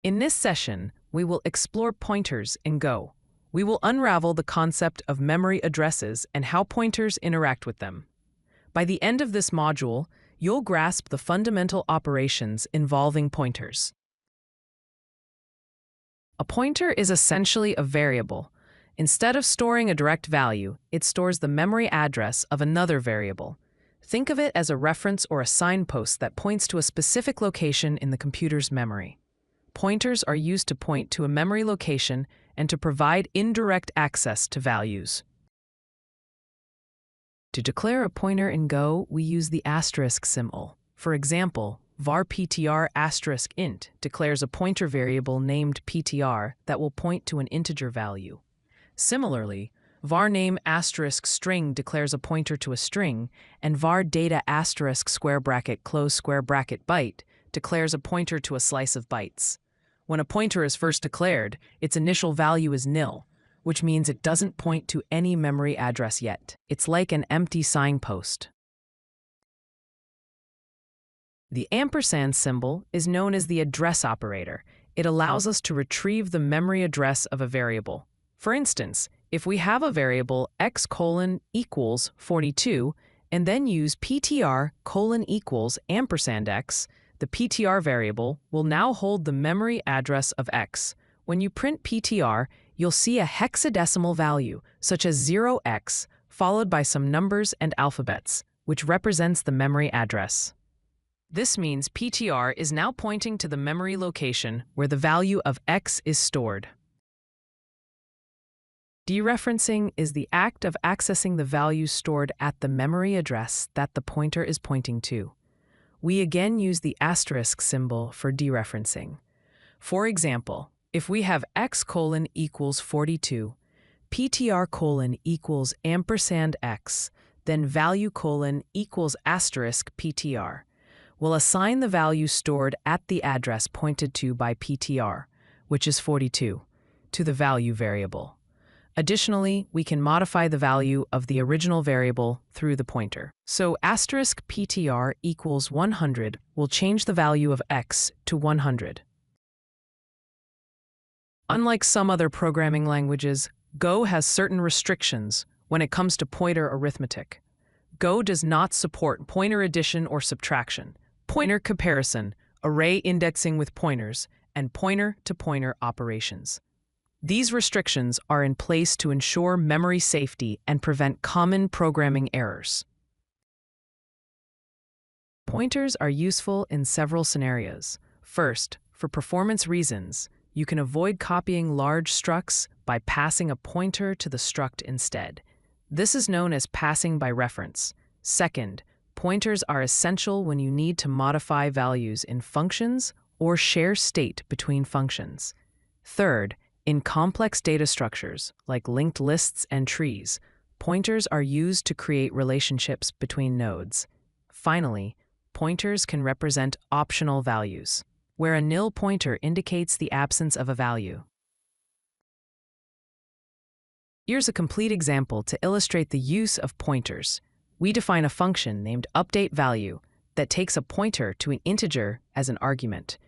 In this session, we will explore pointers in Go. We will unravel the concept of memory addresses and how pointers interact with them. By the end of this module, you'll grasp the fundamental operations involving pointers. A pointer is essentially a variable. Instead of storing a direct value, it stores the memory address of another variable. Think of it as a reference or a signpost that points to a specific location in the computer's memory. Pointers are used to point to a memory location and to provide indirect access to values. To declare a pointer in Go, we use the asterisk symbol. For example, var ptr*int declares a pointer variable named ptr that will point to an integer value. Similarly, var name*string declares a pointer to a string, and var data** byte declares a pointer to a slice of bytes. When a pointer is first declared, its initial value is nil, which means it doesn't point to any memory address yet. It's like an empty signpost. The ampersand symbol is known as the address operator. It allows us to retrieve the memory address of a variable. For instance, if we have a variable x equals 42 and then use ptr equals &x, the ptr variable will now hold the memory address of x. When you print ptr, you'll see a hexadecimal value, such as 0x, followed by some numbers and alphabets, which represents the memory address. This means ptr is now pointing to the memory location where the value of x is stored. Dereferencing is the act of accessing the value stored at the memory address that the pointer is pointing to. We again use the asterisk symbol for dereferencing. For example, if we have x equals 42, ptr equals &x, then value equals *ptr, we'll assign the value stored at the address pointed to by ptr, which is 42, to the value variable. Additionally, we can modify the value of the original variable through the pointer. So *ptr equals 100 will change the value of x to 100. Unlike some other programming languages, Go has certain restrictions when it comes to pointer arithmetic. Go does not support pointer addition or subtraction, pointer comparison, array indexing with pointers, and pointer-to-pointer operations. These restrictions are in place to ensure memory safety and prevent common programming errors. Pointers are useful in several scenarios. First, for performance reasons, you can avoid copying large structs by passing a pointer to the struct instead. This is known as passing by reference. Second, pointers are essential when you need to modify values in functions or share state between functions. Third, in complex data structures, like linked lists and trees, pointers are used to create relationships between nodes. Finally, pointers can represent optional values, where a nil pointer indicates the absence of a value. Here's a complete example to illustrate the use of pointers. We define a function named updateValue that takes a pointer to an integer as an argument.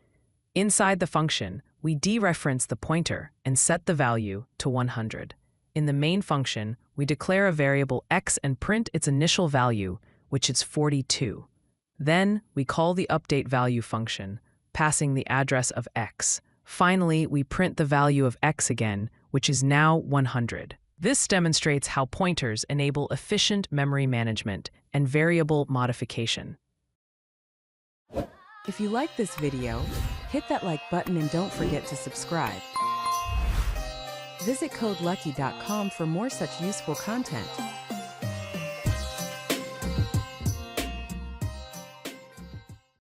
Inside the function, we dereference the pointer and set the value to 100. In the main function, we declare a variable x and print its initial value, which is 42. Then, we call the updateValue function, passing the address of x. Finally, we print the value of x again, which is now 100. This demonstrates how pointers enable efficient memory management and variable modification. If you like this video, hit that like button and don't forget to subscribe. Visit CodeLucky.com for more such useful content.